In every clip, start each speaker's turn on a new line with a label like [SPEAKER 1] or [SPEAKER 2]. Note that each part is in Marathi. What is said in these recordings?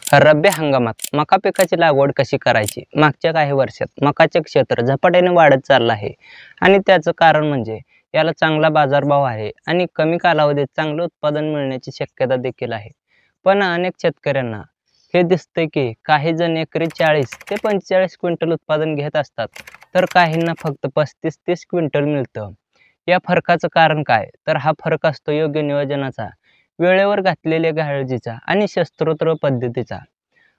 [SPEAKER 1] रब्बी हंगामात मका पिकाची लागवड कशी करायची? मागच्या काही वर्षात मकाचे क्षेत्र झपाट्याने वाढत चाललं आहे आणि त्याचं कारण म्हणजे याला चांगला बाजारभाव आहे आणि कमी कालावधीत चांगलं उत्पादन मिळण्याची शक्यता देखील आहे. पण अनेक शेतकऱ्यांना हे दिसतंय की काही जण एकरी 40 ते 45 क्विंटल उत्पादन घेत असतात, तर काहींना फक्त 35-30 क्विंटल मिळतं. या फरकाचं कारण काय? तर हा फरक असतो योग्य नियोजनाचा, वेळेवर घातलेल्या काळजीचा आणि शस्त्रोत्र पद्धतीचा.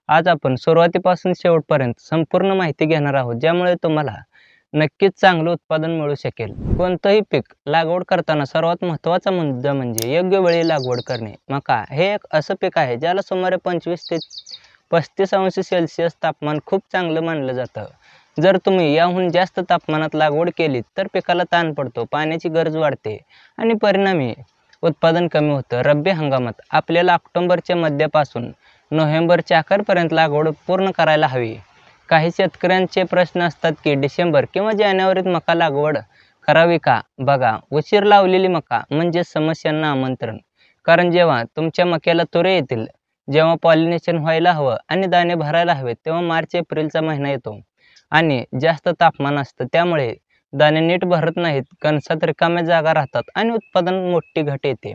[SPEAKER 1] आज आपण सुरुवातीपासून शेवटपर्यंत संपूर्ण माहिती घेणार आहोत, ज्यामुळे तुम्हाला नक्कीच चांगलं उत्पादन मिळू शकेल. कोणतंही पीक लागवड करताना सर्वात महत्त्वाचा मुद्दा म्हणजे योग्य वेळी लागवड करणे. मका हे एक असं पीक आहे ज्याला सुमारे 25 ते 35 अंश सेल्सिअस तापमान खूप चांगलं मानलं जातं. जर तुम्ही याहून जास्त तापमानात लागवड केली तर पिकाला ताण पडतो, पाण्याची गरज वाढते आणि परिणामी उत्पादन कमी होतं. रब्बी हंगामात आपल्याला ऑक्टोबरच्या मध्यापासून नोव्हेंबरच्या अखेरपर्यंत लागवड पूर्ण करायला हवी. काही शेतकऱ्यांचे प्रश्न असतात की डिसेंबर किंवा जानेवारीत मका लागवड करावी का? बघा, उशीर लावलेली मका म्हणजे समस्यांना आमंत्रण. कारण जेव्हा तुमच्या मक्याला तुरे येतील, जेव्हा पॉलिनेशन व्हायला हवं आणि दाणे भरायला हवेत, तेव्हा मार्च-एप्रिलचा महिना येतो आणि जास्त तापमान असतं. त्यामुळे दाणे नीट भरत नाहीत, कणसात रिकाम्या जागा राहतात आणि उत्पादन मोठी घट येते.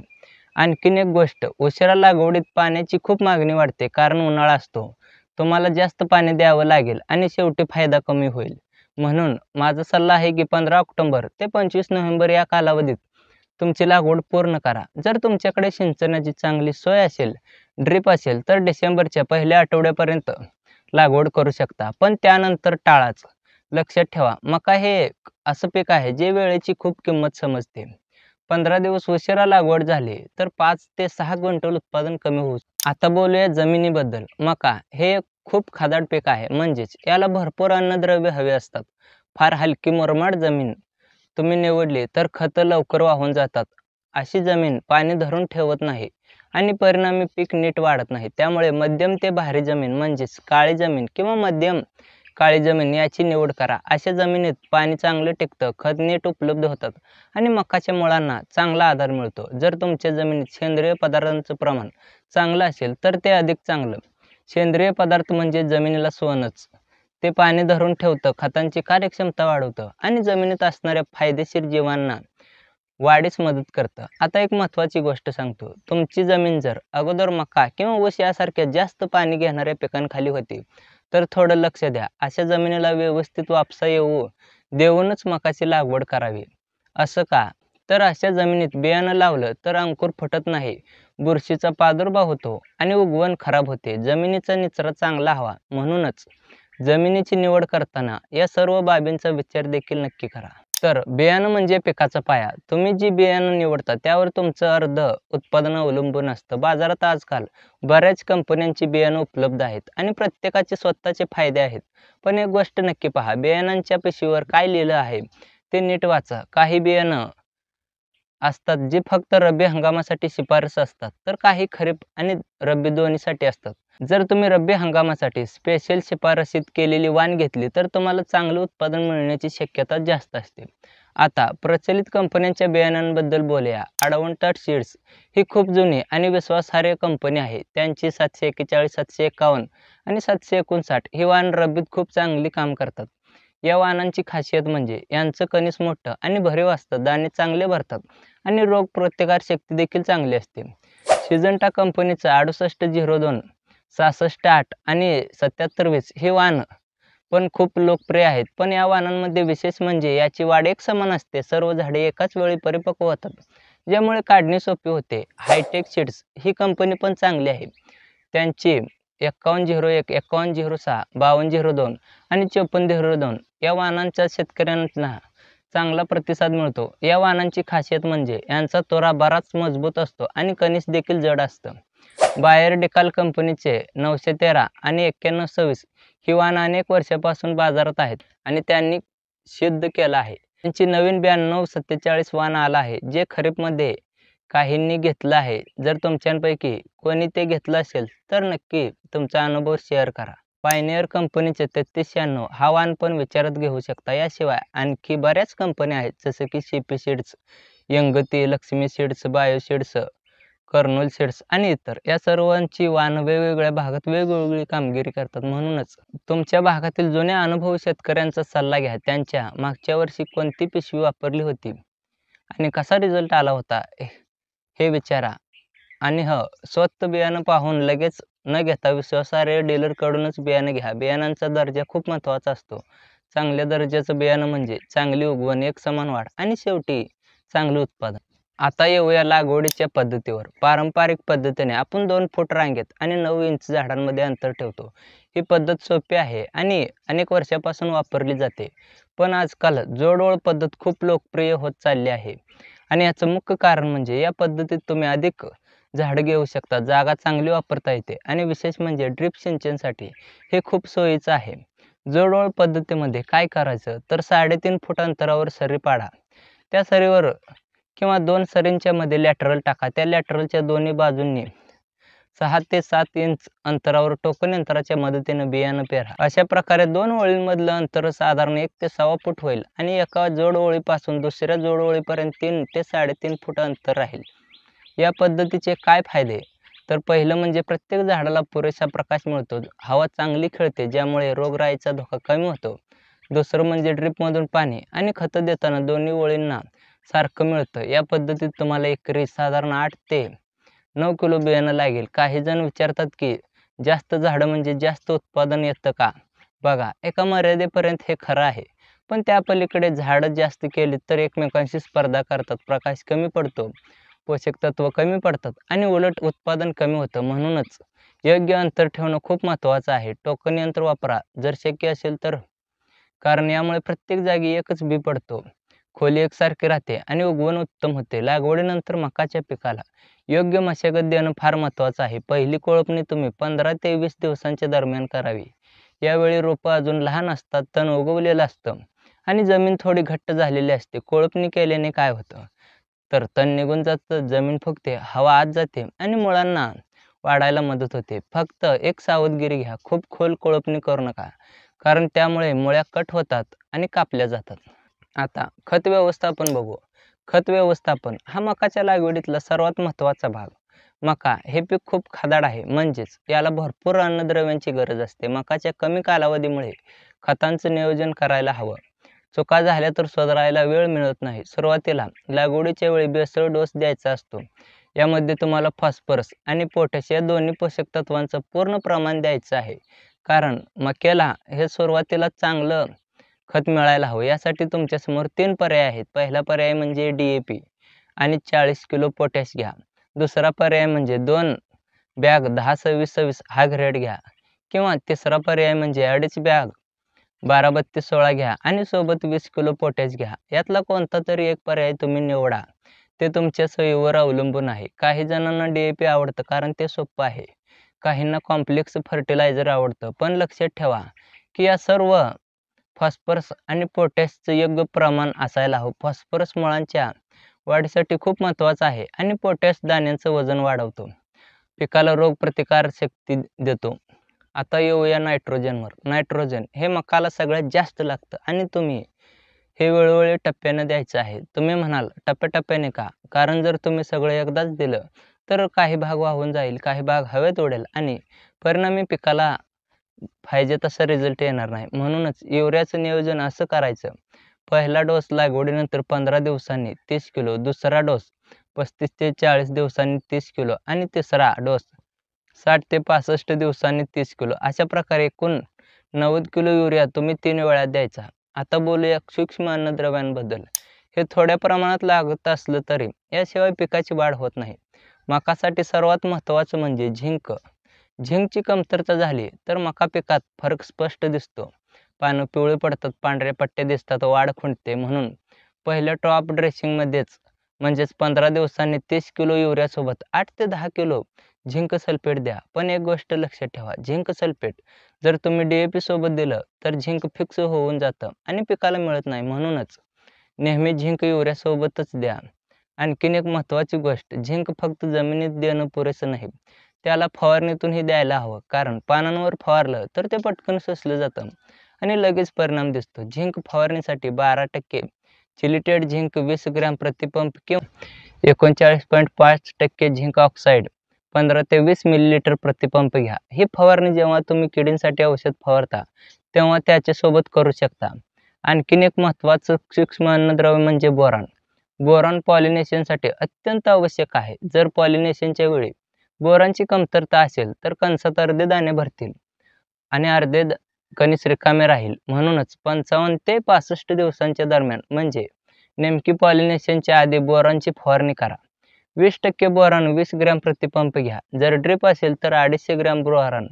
[SPEAKER 1] आणखीन एक गोष्ट, उशिरा लागवडीत पाण्याची खूप मागणी वाढते कारण उन्हाळा असतो. तुम्हाला जास्त पाणी द्यावं लागेल आणि शेवटी फायदा कमी होईल. म्हणून माझा सल्ला आहे की 15 ऑक्टोबर ते 25 नोव्हेंबर या कालावधीत तुमची लागवड पूर्ण करा. जर तुमच्याकडे सिंचनाची चांगली सोय असेल, ड्रिप असेल, तर डिसेंबरच्या पहिल्या आठवड्यापर्यंत लागवड करू शकता, पण त्यानंतर टाळाच. लक्षात ठेवा, मका हे एक असं पीक आहे जे वेळेची खूप किंमत समजते. 15 दिवस उशिरा लागवड झाली तर 5 ते 6 क्विंटल उत्पादन कमी होऊ शकते. आता बोलूया जमिनीबद्दल. मका हे एक खूप खादाड पीक आहे, म्हणजेच याला भरपूर अन्नद्रव्य हवे असतात. फार हलकी मुरमाड जमीन तुम्ही निवडली तर खतं लवकर वाहून जातात. अशी जमीन पाणी धरून ठेवत नाही आणि परिणामी पीक नीट वाढत नाही. त्यामुळे मध्यम ते भारी जमीन म्हणजेच काळी जमीन किंवा मध्यम काळी जमीन याची निवड करा. अशा जमिनीत पाणी चांगलं टिकतं, खत नीट उपलब्ध होतात आणि मकाच्या मुळांना चांगला आधार मिळतो. जर तुमच्या जमिनीत सेंद्रिय पदार्थांचं प्रमाण चांगलं असेल तर ते अधिक चांगलं. सेंद्रिय पदार्थ म्हणजे जमिनीला सोनच. ते पाणी धरून ठेवतं, खतांची कार्यक्षमता वाढवतं आणि जमिनीत असणाऱ्या फायदेशीर जीवांना वाढीस मदत करतं. आता एक महत्त्वाची गोष्ट सांगतो. तुमची जमीन जर अगोदर मका किंवा ऊस यासारख्या जास्त पाणी घेणाऱ्या पिकांखाली होती, तर थोडं लक्ष द्या. अशा जमिनीला व्यवस्थित वापसा येऊ देऊनच मकाची लागवड करावी. असं का? तर अशा जमिनीत बियाणं लावलं तर अंकुर फुटत नाही, बुरशीचा प्रादुर्भाव होतो आणि उगवण खराब होते. जमिनीचा निचरा चांगला हवा. म्हणूनच जमिनीची निवड करताना या सर्व बाबींचा विचार देखील नक्की करा. तर बियाणं म्हणजे पिकाचा पाया. तुम्ही जी बियाणं निवडता त्यावर तुमचं अर्ध उत्पादन अवलंबून असतं. बाजारात आजकाल बऱ्याच कंपन्यांची बियाणं उपलब्ध आहेत आणि प्रत्येकाचे स्वतःचे फायदे आहेत. पण एक गोष्ट नक्की पहा, बियाणांच्या पिशवीवर काय लिहिलं आहे ते नीट वाचा. काही बियाणं असतात जे फक्त रब्बी हंगामासाठी शिफारस असतात, तर काही खरीप आणि रब्बी दोन्हीसाठी असतात. जर तुम्ही रब्बी हंगामासाठी स्पेशल शिफारसीत केलेली वाण घेतली तर तुम्हाला चांगलं उत्पादन मिळण्याची शक्यता जास्त असते. आता प्रचलित कंपन्यांच्या बियाण्यांबद्दल बोलूया. अडवंटाट सीड्स ही खूप जुनी आणि विश्वासार्ह कंपनी आहे. त्यांची 741, 751 आणि 759 ही वाण रब्बीत खूप चांगली काम करतात. या वाणांची खासियत म्हणजे यांचं कणीस मोठं आणि भरीव असतं, दाणे चांगले भरतात आणि रोग प्रतिकार शक्ती देखील चांगली असते. सिजंटा कंपनीचं 6802, 6608 आणि 7720 ही वाहनं पण खूप लोकप्रिय आहेत. पण या वाहनांमध्ये विशेष म्हणजे याची वाढ एकसमान असते. सर्व झाडे एकाच वेळी परिपक्व होतात, ज्यामुळे काढणी सोपी होते. हायटेक सीड्स ही कंपनी पण चांगली आहे. त्यांची 5101, 5106, 5202 आणि 5402 या वाहनांच्या शेतकऱ्यांना चांगला प्रतिसाद मिळतो. या वाहनांची खासियत म्हणजे यांचा तोरा बराच मजबूत असतो आणि कणीस देखील जड असतं. बायर डिकाल कंपनीचे 913 आणि 9126 ही वाहनं अनेक वर्षापासून बाजारात आहेत आणि त्यांनी सिद्ध केलं आहे. त्यांची नवीन 9247 वाहन आलं आहे, जे खरीपमध्ये काहींनी घेतलं आहे. जर तुमच्यापैकी कोणी ते घेतलं असेल तर नक्की तुमचा अनुभव शेअर करा. पायनियर कंपनीचे 3396 हा वाहन पण विचारात घेऊ शकता. याशिवाय आणखी बऱ्याच कंपन्या आहेत, जसं की सीपी सीड्स, यंगती, लक्ष्मी सीड्स, बायो सीड्स, कर्नल सीड्स आणि इतर या सर्वांची वाण वेगवेगळ्या भागात वेगवेगळी कामगिरी करतात. म्हणूनच तुमच्या भागातील जुन्या अनुभवी शेतकऱ्यांचा सल्ला घ्या. त्यांच्या मागच्या वर्षी कोणती पिशवी वापरली होती आणि कसा रिझल्ट आला होता हे विचारा. आणि स्वस्त बियाणं पाहून लगेच न घेता विश्वासार्ह डीलरकडूनच बियाणं घ्या. बियाणांचा दर्जा खूप महत्त्वाचा असतो. चांगल्या दर्जाचं बियाणं म्हणजे चांगली उगवण, एकसमान वाढ आणि शेवटी चांगले उत्पादन. आता येऊया लागवडीच्या पद्धतीवर. पारंपरिक पद्धतीने आपण 2 फूट रांगेत आणि 9 इंच झाडांमध्ये अंतर ठेवतो. ही पद्धत सोपी आहे आणि अनेक वर्षापासून वापरली जाते. पण आजकाल जोडओळ पद्धत खूप लोकप्रिय होत चालली आहे आणि याचं मुख्य कारण म्हणजे या पद्धतीत तुम्ही अधिक झाडं घेऊ शकता, जागा चांगली वापरता येते आणि विशेष म्हणजे ड्रिप सिंचनसाठी हे खूप सोयीचं आहे. जोडओळ पद्धतीमध्ये काय करायचं तर 3.5 फूट अंतरावर सरी पाडा. त्या सरीवर किंवा 2 सरींच्या मध्ये लॅटरल टाका. त्या लॅटरलच्या दोन्ही बाजूंनी 6 ते 7 इंच अंतरावर टोकन यंत्राच्या मदतीने बियाणं पेरा. अशा प्रकारे 2 ओळींमधलं अंतर साधारण 1 ते 1.25 फूट होईल आणि एका जोड ओळीपासून दुसऱ्या जोड ओळीपर्यंत 3 ते 3.5 फूट अंतर राहील. या पद्धतीचे काय फायदे तर पहिलं म्हणजे प्रत्येक झाडाला पुरेसा प्रकाश मिळतो, हवा चांगली खेळते ज्यामुळे रोगराईचा धोका कमी होतो. दुसरं म्हणजे ड्रिपमधून पाणी आणि खतं देताना दोन्ही ओळींना सारखं मिळतं. या पद्धतीत तुम्हाला एकरी साधारण 8 ते 9 किलो बियाणं लागेल. काही जण विचारतात की जास्त झाडं म्हणजे जास्त उत्पादन येतं का? बघा, एका मर्यादेपर्यंत हे खरं आहे, पण त्या पलीकडे झाडं जास्त केली तर एकमेकांशी स्पर्धा करतात, प्रकाश कमी पडतो, पोषक तत्व कमी पडतात आणि उलट उत्पादन कमी होतं. म्हणूनच योग्य अंतर ठेवणं खूप महत्त्वाचं आहे. टोकन यंत्र वापरा जर शक्य असेल तर, कारण यामुळे प्रत्येक जागी एकच बी पडतो, खोली एकसारखी राहते आणि उगवण उत्तम होते. लागवडीनंतर मकाच्या पिकाला योग्य मशागत देणं फार महत्त्वाचं आहे. पहिली कोळपणी तुम्ही 15 ते 20 दिवसांच्या दरम्यान करावी. यावेळी रोपं अजून लहान असतात, तण उगवलेलं असतं आणि जमीन थोडी घट्ट झालेली असते. कोळपणी केल्याने काय होतं तर तण निघून जातं, जमीन फुगते, हवा आत जाते आणि मुळांना वाढायला मदत होते. फक्त एक सावधगिरी घ्या, खूप खोल कोळपणी करू नका, कारण त्यामुळे मुळ्या कट होतात आणि कापल्या जातात. आता खत व्यवस्थापन बघू. खत व्यवस्थापन हा मकाच्या लागवडीतला सर्वात महत्त्वाचा भाग. मका हे पीक खूप खादाड आहे, म्हणजेच याला भरपूर अन्नद्रव्यांची गरज असते. मकाच्या कमी कालावधीमुळे खतांचं नियोजन करायला हवं. चुका झाल्या तर सुधारायला वेळ मिळत नाही. सुरुवातीला लागवडीच्या वेळी बेसळ डोस द्यायचा असतो. यामध्ये तुम्हाला फॉस्फरस आणि पोटॅश या दोन्ही पोषक तत्वांचं पूर्ण प्रमाण द्यायचं आहे, कारण मक्याला हे सुरुवातीला चांगलं खत मिळायला हवं. यासाठी तुमच्यासमोर 3 पर्याय आहेत. पहिला पर्याय म्हणजे DAP आणि 40 किलो पोटॅश घ्या. दुसरा पर्याय म्हणजे 2 बॅग 10-26-26 हा ग्रेड घ्या किंवा तिसरा पर्याय म्हणजे 2.5 बॅग 12-32-16 घ्या आणि सोबत 20 किलो पोटॅश घ्या. यातला कोणता तरी एक पर्याय तुम्ही निवडा, ते तुमच्या सोयीवर अवलंबून आहे. काही जणांना DAP आवडतं कारण ते सोपं आहे, काहींना कॉम्प्लेक्स फर्टिलायझर आवडतं. पण लक्षात ठेवा की या सर्व फॉस्फरस आणि पोटॅशचं योग्य प्रमाण असायला हवं. फॉस्फरस मुळांच्या वाढीसाठी खूप महत्त्वाचं आहे आणि पोटॅश दाण्यांचं वजन वाढवतो, पिकाला रोगप्रतिकारशक्ती देतो. आता येऊया नायट्रोजनवर. नायट्रोजन हे मकाला सगळ्यात जास्त लागतं आणि तुम्ही हे वेळोवेळी टप्प्याने द्यायचं आहे. तुम्ही म्हणाल टप्प्याटप्प्याने का? कारण जर तुम्ही सगळं एकदाच दिलं तर काही भाग वाहून जाईल, काही भाग हवेत उडेल आणि परिणामी पिकाला पाहिजे तसा रिझल्ट येणार नाही. म्हणूनच युरियाचं नियोजन असं करायचं. पहिला डोस लागवडीनंतर 15 दिवसांनी 30 किलो, दुसरा डोस 35 ते 40 दिवसांनी 30 किलो आणि तिसरा डोस 60 ते 65 दिवसांनी 30 किलो. अशा प्रकारे एकूण 90 किलो युरिया तुम्ही 3 वेळा द्यायचा. आता बोलूया सूक्ष्म अन्नद्रव्यांबद्दल. हे थोड्या प्रमाणात लागत असलं तरी याशिवाय पिकाची वाढ होत नाही. मकासाठी सर्वात महत्त्वाचं म्हणजे झिंक. झिंकची कमतरता झाली तर मका पिकात फरक स्पष्ट दिसतो. पानं पिवळी पडतात, पांढऱ्या पट्ट्या दिसतात, वाढ खुंटते. म्हणून पहिल्या टॉप ड्रेसिंगमध्येच म्हणजेच 15 दिवसांनी 30 किलो युरियासोबत 8 ते 10 किलो झिंक सल्फेट द्या. पण एक गोष्ट लक्षात ठेवा, झिंक सल्फेट जर तुम्ही DAP सोबत दिलं तर झिंक फिक्स होऊन जातं आणि पिकाला मिळत नाही. म्हणूनच नेहमी झिंक युरियासोबतच द्या. आणखीन एक महत्त्वाची गोष्ट, झिंक फक्त जमिनीत देणं पुरेसं नाही, त्याला फवारणीतूनही द्यायला हवं, कारण पानांवर फवारलं तर ते पटकन शोषलं जातं आणि लगेच परिणाम दिसतो. झिंक फवारणीसाठी 12% चिलिटेड झिंक 20 ग्रॅम प्रति पंप किंवा 39.5% झिंक ऑक्साईड 15 ते 20 मिलीलीटर प्रतिपंप घ्या. ही फवारणी जेव्हा तुम्ही किडींसाठी औषध फवारता तेव्हा त्याच्यासोबत करू शकता. आणखीन एक महत्त्वाचं सूक्ष्म अन्नद्रव्य म्हणजे बोरान. बोरॉन पॉलिनेशनसाठी अत्यंत आवश्यक आहे. जर पॉलिनेशनच्या वेळी बोरॉनची कमतरता असेल तर कणसात अर्धे दाणे भरतील आणि अर्धे कणीस रिकामे राहील. म्हणूनच 55 ते 65 दिवसांच्या दरम्यान म्हणजे नेमकी पॉलिनेशनच्या आधी बोरॉनची फवारणी करा. 20% बोरॉन 20 ग्रॅम प्रतिपंप घ्या. जर ड्रिप असेल तर 250 ग्रॅम बोरॉन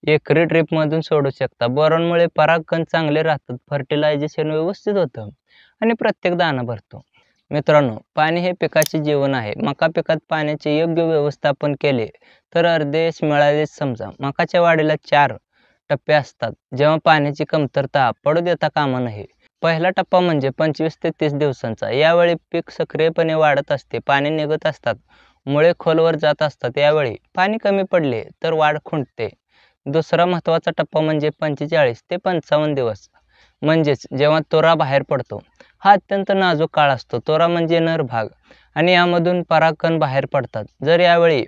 [SPEAKER 1] एकरी ड्रिपमधून सोडू शकता. बोरॉनमुळे परागकण चांगले राहतात, फर्टिलायझेशन व्यवस्थित होतं आणि प्रत्येक दाणा भरतो. मित्रांनो, पाणी हे पिकाचे जीवन आहे. मका पिकात पाण्याचे योग्य व्यवस्थापन केले तर अर्धे यश मिळालेच समजा. मकाच्या वाढीला 4 टप्पे असतात, जेव्हा पाण्याची कमतरता पडू देता कामा नये. पहिला टप्पा म्हणजे 25 ते 30 दिवसांचा. यावेळी पीक सक्रियपणे वाढत असते, पाणी निघत असतात, मुळे खोलवर जात असतात. यावेळी पाणी कमी पडले तर वाढ खुंटते. दुसरा महत्त्वाचा टप्पा म्हणजे 45 ते 55 दिवस, म्हणजेच जेव्हा तोरा बाहेर पडतो. हा अत्यंत नाजूक काळ असतो. तोरा म्हणजे नर भाग आणि यामधून परागकण बाहेर पडतात. जर यावेळी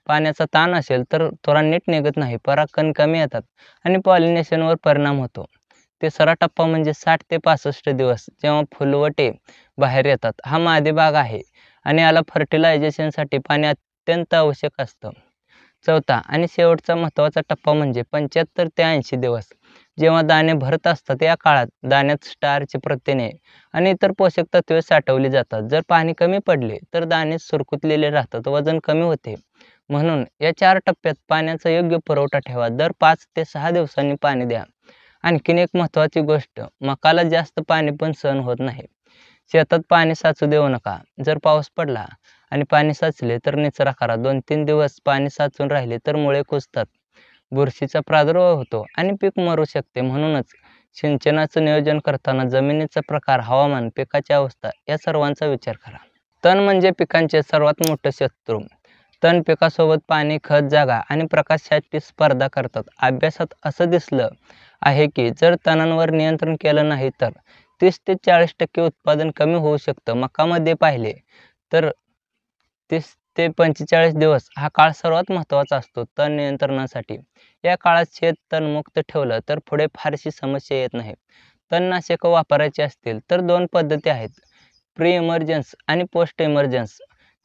[SPEAKER 1] पाण्याचा ताण असेल तर तोरा नीट निघत नाही, परागकण कमी येतात आणि पॉलिनेशनवर परिणाम होतो. तिसरा टप्पा म्हणजे 60 ते 65 दिवस, जेव्हा फुलवटे बाहेर येतात. हा मादी भाग आहे आणि याला फर्टिलायझेशनसाठी पाणी अत्यंत आवश्यक असतं. चौथा आणि शेवटचा महत्त्वाचा टप्पा म्हणजे 75 ते 80 दिवस, जेव्हा दाणे भरत असतात. या काळात दाण्यात स्टार्च, प्रथिने आणि इतर पोषक तत्वे साठवली जातात. जर पाणी कमी पडले तर दाणे सुरकुतलेले राहतात, वजन कमी होते. म्हणून या 4 टप्प्यात पाण्याचा योग्य पुरवठा ठेवा. दर 5 ते 6 दिवसांनी पाणी द्या. आणखीन एक महत्त्वाची गोष्ट, मकाला जास्त पाणी पण सहन होत नाही. शेतात पाणी साचू देऊ नका. जर पाऊस पडला आणि पाणी साचले तर निचरा करा. 2-3 दिवस पाणी साचून राहिले तर मुळे कुजतात, बुरशीचा प्रादुर्भाव होतो आणि पीक मरू शकते. म्हणूनच सिंचनाचं नियोजन करताना जमिनीचा प्रकार, हवामान, पिकाची अवस्था या सर्वांचा विचार करा. तण म्हणजे पिकांचे सर्वात मोठे शत्रू. तण पिकासोबत पाणी, खत, जागा आणि प्रकाशाची स्पर्धा करतात. अभ्यासात असं दिसलं आहे की जर तणांवर नियंत्रण केलं नाही तर 30 ते 40% उत्पादन कमी होऊ शकतं. मकामध्ये पाहिले तर 30 ते 45 दिवस हा काळ सर्वात महत्त्वाचा असतो तण नियंत्रणासाठी. या काळात शेत तणमुक्त ठेवलं तर पुढे फारशी समस्या येत नाही. तणनाशकं वापरायची असतील तर 2 पद्धती आहेत, प्री इमर्जन्स आणि पोस्ट इमर्जन्स.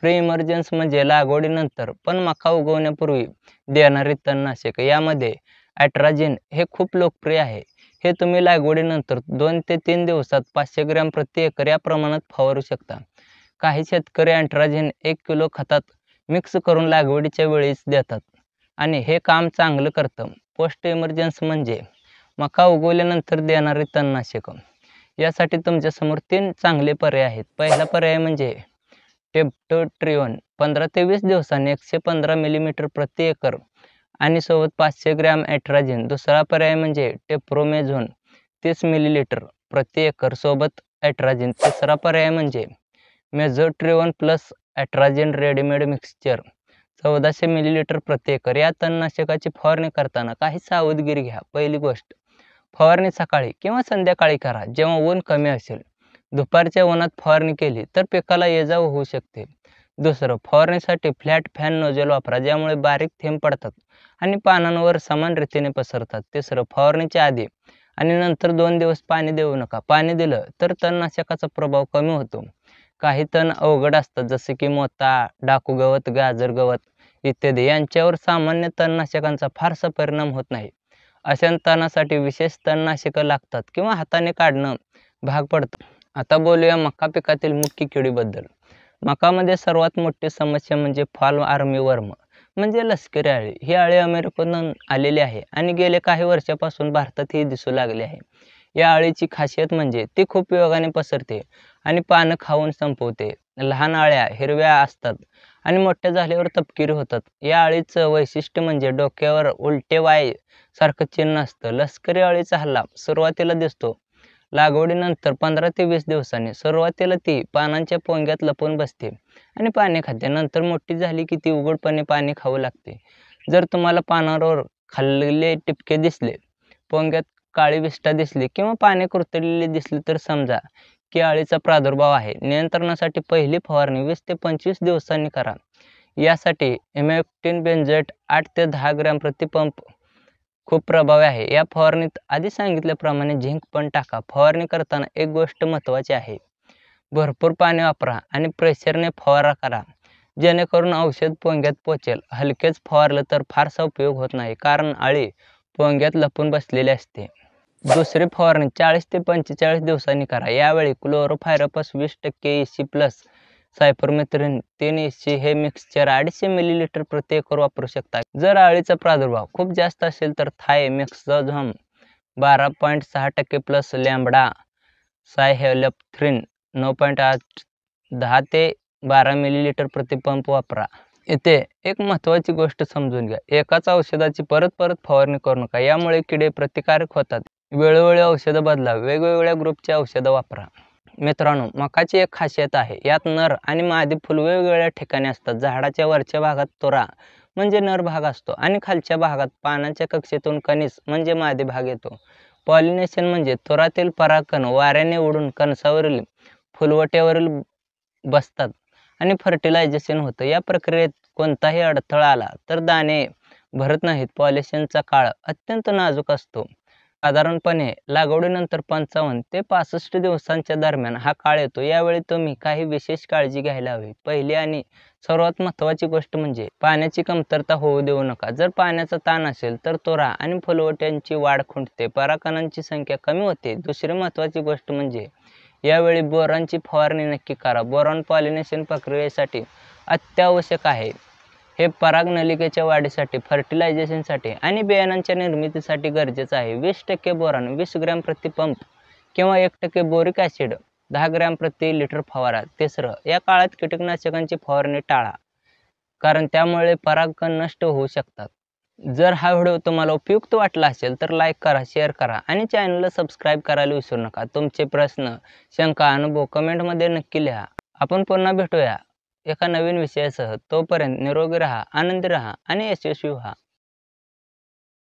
[SPEAKER 1] प्री इमर्जन्स म्हणजे लागवडीनंतर पण मका उगवण्यापूर्वी देणारी तणनाशक. यामध्ये ॲट्राझिन हे खूप लोकप्रिय आहे. हे तुम्ही लागवडीनंतर 2 ते 3 दिवसात 500 ग्रॅम प्रति एकर या प्रमाणात फवारू शकता. काही शेतकरी ॲट्राझिन 1 किलो खतात मिक्स करून लागवडीच्या वेळीच देतात आणि हे काम चांगलं करतं. पोस्ट इमर्जन्स म्हणजे मका उगवल्यानंतर देणारे तणनाशक. यासाठी तुमच्यासमोर 3 चांगले पर्याय आहेत. पहिला पर्याय म्हणजे टेप्टोट्रिओन 15 ते 20 दिवसांनी 115 मिलीमीटर प्रति एकर आणि सोबत 500 ग्रॅम ॲट्राझिन. दुसरा पर्याय म्हणजे टेप्रोमेझोन 30 मिलीलीटर प्रति एकर सोबत ॲट्राझिन. तिसरा पर्याय म्हणजे मेझोट्रिओन प्लस ॲट्राझिन रेडीमेड मिक्सचर 1400 मिलीलीटर प्रति एकर. या तणनाशकाची फवारणी करताना काही सावधगिरी घ्या. पहिली गोष्ट, फवारणी सकाळी किंवा संध्याकाळी करा जेव्हा ऊन कमी असेल. दुपारच्या उन्हात फवारणी केली तर पिकाला ये-जा होऊ शकते. दुसरं, फवारणीसाठी फ्लॅट फॅन नोझल वापरा, ज्यामुळे बारीक थेंब पडतात आणि पानांवर समान रीतीने पसरतात. तिसरं, फवारणीच्या आधी आणि नंतर 2 दिवस पाणी देऊ नका. पाणी दिलं तर तणनाशकाचा प्रभाव कमी होतो. काही तण अवघड असतात, जसे की मोता, डाकू गवत, गाजर गवत इत्यादी. यांच्यावर सामान्य तणनाशकांचा फारसा परिणाम होत नाही. अशा तणासाठी विशेष तणनाशकं लागतात किंवा हाताने काढणं भाग पडतं. आता बोलूया मका पिकातील मुख्य किडीबद्दल. मकामध्ये सर्वात मोठी समस्या म्हणजे फॉल आर्मीवर्म म्हणजे लष्करी अळी. ही अळी अमेरिकेतून आलेली आहे आणि गेल्या काही वर्षापासून भारतातही दिसू लागली आहे. या अळीची खासियत म्हणजे ती खूप वेगाने पसरते आणि पानं खाऊन संपवते. लहान अळ्या हिरव्या असतात आणि मोठ्या झाल्यावर तपकिरी होतात. या अळीचं वैशिष्ट्य म्हणजे डोक्यावर उलटे वाय सारखं चिन्ह असतं. लष्करी अळीचा हल्ला सुरुवातीला दिसतो लागवडीनंतर 15 ते 20 दिवसांनी. सुरुवातीला ती पानांच्या पोंग्यात लपून बसते आणि पाने खाते. नंतर मोठी झाली की ती उघडपणे पाने खाऊ लागते. जर तुम्हाला पानावर खाल्लेले टिपके दिसले, पोंग्यात काळी विष्ठा दिसली किंवा पाने कुरतडलेली दिसली तर समजा की अळीचा प्रादुर्भाव आहे. नियंत्रणासाठी पहिली फवारणी 20 ते 25 दिवसांनी करा. यासाठी इमॅक्टिन बेंझोएट 8 ते 10 ग्रॅम प्रति पंप खूप प्रभावी आहे. या फवारणीत आधी सांगितल्याप्रमाणे झिंक पण टाका. फवारणी करताना एक गोष्ट महत्त्वाची आहे. भरपूर पाणी वापरा आणि प्रेशरने फवारा करा, जेणेकरून औषध पोंग्यात पोचेल. हलकेच फवारलं तर फारसा उपयोग होत नाही, कारण अळी पोंग्यात लपून बसलेली असते. दुसरी फवारणी 40 ते 45 दिवसांनी करा. यावेळी क्लोरोफायरपस 20% EC+ सायपरमेथ्रिन 3 EC हे मिक्सचर 250 मिलीलिटर प्रति एकर वापरू शकता. जर अळीचा प्रादुर्भाव खूप जास्त असेल तर थायमेक्साझोम 12.6% प्लस लॅम्बडा सायहेल्योथ्रिन 9.8 10 ते 12 मिलीलिटर प्रति पंप वापरा. इथे एक महत्त्वाची गोष्ट समजून घ्या. एकाच औषधाची परत परत फवारणी करू नका. यामुळे किडे प्रतिकारक होतात. वेळोवेळी औषधं बदला. वेगवेगळ्या ग्रुपची औषधं वापरा. मित्रांनो, मकाची एक खासियत आहे. यात नर आणि मादी फुल वेगवेगळ्या ठिकाणी असतात. झाडाच्या वरच्या भागात तोरा म्हणजे नर भाग असतो आणि खालच्या भागात पानाच्या कक्षेतून कणीस म्हणजे मादी भाग येतो. पॉलिनेशन म्हणजे तोरातील परागकण वाऱ्याने उडून कणसावरील फुलवट्यावरील बसतात आणि फर्टिलायझेशन होतं. या प्रक्रियेत कोणताही अडथळा आला तर दाणे भरत नाहीत. पॉलिनेशनचा काळ अत्यंत नाजूक असतो. साधारणपणे लागवडीनंतर 55 ते 65 दिवसांच्या दरम्यान हा काळ येतो. यावेळी तुम्ही काही विशेष काळजी घ्यायला हवी. पहिली आणि सर्वात महत्त्वाची गोष्ट म्हणजे पाण्याची कमतरता होऊ देऊ नका. जर पाण्याचा ताण असेल तर तोरा आणि फुलवट्यांची वाढ खुंटते, परागकणांची संख्या कमी होते. दुसरी महत्त्वाची गोष्ट म्हणजे यावेळी बोरॉनची फवारणी नक्की करा. बोरॉन पॉलिनेशन प्रक्रियेसाठी अत्यावश्यक आहे. हे परागनलिकेच्या वाढीसाठी, फर्टिलायझेशनसाठी आणि बियाणांच्या निर्मितीसाठी गरजेचं आहे. 20% बोरॉन 20 ग्रॅम प्रति पंप किंवा 1% बोरिक ॲसिड 10 ग्रॅम प्रति लिटर फवारा. तिसरं, या काळात कीटकनाशकांची फवारणी टाळा, कारण त्यामुळे परागकण नष्ट होऊ शकतात. जर हा व्हिडिओ तुम्हाला उपयुक्त वाटला असेल तर लाईक करा, शेअर करा आणि चॅनलला सबस्क्राईब करायला विसरू नका. तुमचे प्रश्न, शंका, अनुभव कमेंटमध्ये नक्की लिहा. आपण पुन्हा भेटूया एका नवीन विषयासह. तोपर्यंत निरोगी राहा, आनंदी राहा आणि यशस्वी व्हा.